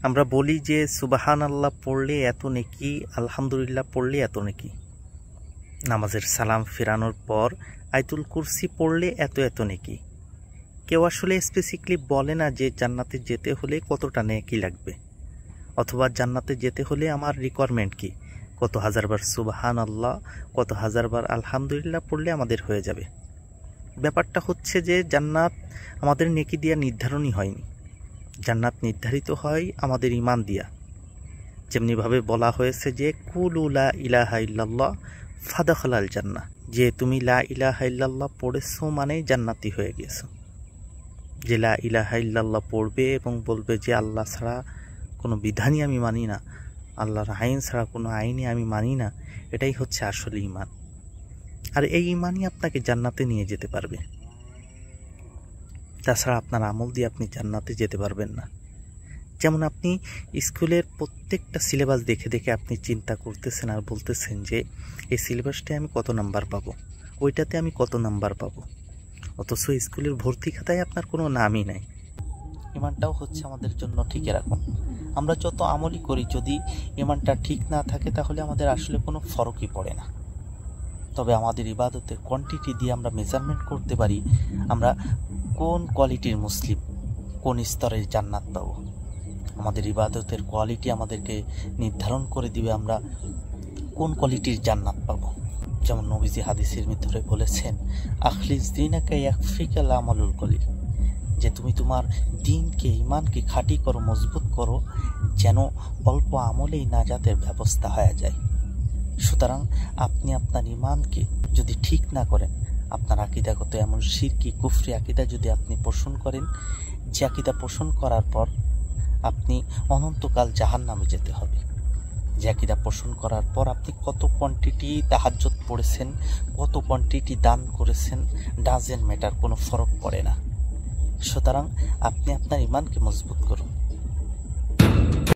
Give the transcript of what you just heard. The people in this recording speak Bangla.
আমরা বলি যে সুবহানাল্লাহ পড়লে এত নেকি, আলহামদুলিল্লাহ পড়লে এত নেকি, নামাজের সালাম ফেরানোর পর আয়াতুল কুরসি পড়লে এত এত নেকি। কেউ আসলে স্পেসিফিকলি বলে না যে জান্নাতে যেতে হলে কতটা নেকি লাগবে, অথবা জান্নাতে যেতে হলে আমার রিকোয়ারমেন্ট কি, কত হাজারবার সুবহানাল্লাহ, কত হাজারবার আলহামদুলিল্লাহ পড়লে আমাদের হয়ে যাবে। ব্যাপারটা হচ্ছে যে জান্নাত আমাদের নেকি দিয়া নির্ধারণই হয়নি। জান্নাত নির্ধারিত হয় আমাদের ঈমান দিয়া। যেমনিভাবে বলা হয়েছে যে কুলু লা ইলাহা ইল্লাল্লাহ ফাদখালাল জান্নাহ, যে তুমি লা ইলাহা ইল্লাল্লাহ পড়েছো মানেই জান্নাতি হয়ে গেছো। যে লা ইলাহা ইল্লাল্লাহ পড়বে এবং বলবে যে আল্লাহ ছাড়া কোনো বিধানই আমি মানি না, আল্লাহর আইন ছাড়া কোনো আইনই আমি মানি না, এটাই হচ্ছে আসলে ঈমান। আর এই ঈমানই আপনাকে জান্নাতে নিয়ে যেতে পারবে। তাছাড়া আপনার আমল দিয়ে আপনি জান্নাতে যেতে পারবেন না। যেমন আপনি স্কুলের প্রত্যেকটা সিলেবাস দেখে দেখে আপনি চিন্তা করতেছেন আর বলতেছেন যে এই সিলেবাসটায় আমি কত নাম্বার পাবো, ওইটাতে আমি কত নাম্বার পাবো, অথচ স্কুলের ভর্তি খাতায় আপনার কোনো নামই নাই। ঈমানটাও হচ্ছে আমাদের জন্য ঠিক এরকম। আমরা যত আমলই করি, যদি ঈমানটা ঠিক না থাকে তাহলে আমাদের আসলে কোনো ফরকই পড়ে না। তবে আমাদের ইবাদতের কোয়ান্টিটি দিয়ে আমরা মেজারমেন্ট করতে পারি আমরা কোন কোয়ালিটির মুসলিম, কোন স্তরের জান্নাত পাবো। আমাদের ইবাদতের কোয়ালিটি আমাদেরকে নির্ধারণ করে দিবে আমরা কোন কোয়ালিটির জান্নাত পাবো। যেমন নবীজি হাদিসের ভিতরে বলেছেন, আখলিস দীনাকা ইয়াকফিকাল আমালুল কলিল, যে তুমি তোমার দিনকে, ঈমানকে খাঁটি করো, মজবুত করো, যেন অল্প আমলেই নাজাতের ব্যবস্থা হয়ে যায়। সুতরাং আপনি আপনার ঈমানকে যদি ঠিক না করেন, আপনার আকীদাগত এমন শিরকি কুফরি আকীদা যদি আপনি পোষণ করেন, যে আকীদা পোষণ করার পর আপনি অনন্তকাল জাহান্নামে যেতে হবে, যে আকীদা পোষণ করার পর আপনি কত কোয়ান্টিটি তাহাজ্জুদ পড়েছেন, কত কোয়ান্টিটি দান করেছেন, ডাজেন্ট ম্যাটার, কোনো ফরক পড়ে না। সুতরাং আপনি আপনার ঈমানকে মজবুত করুন।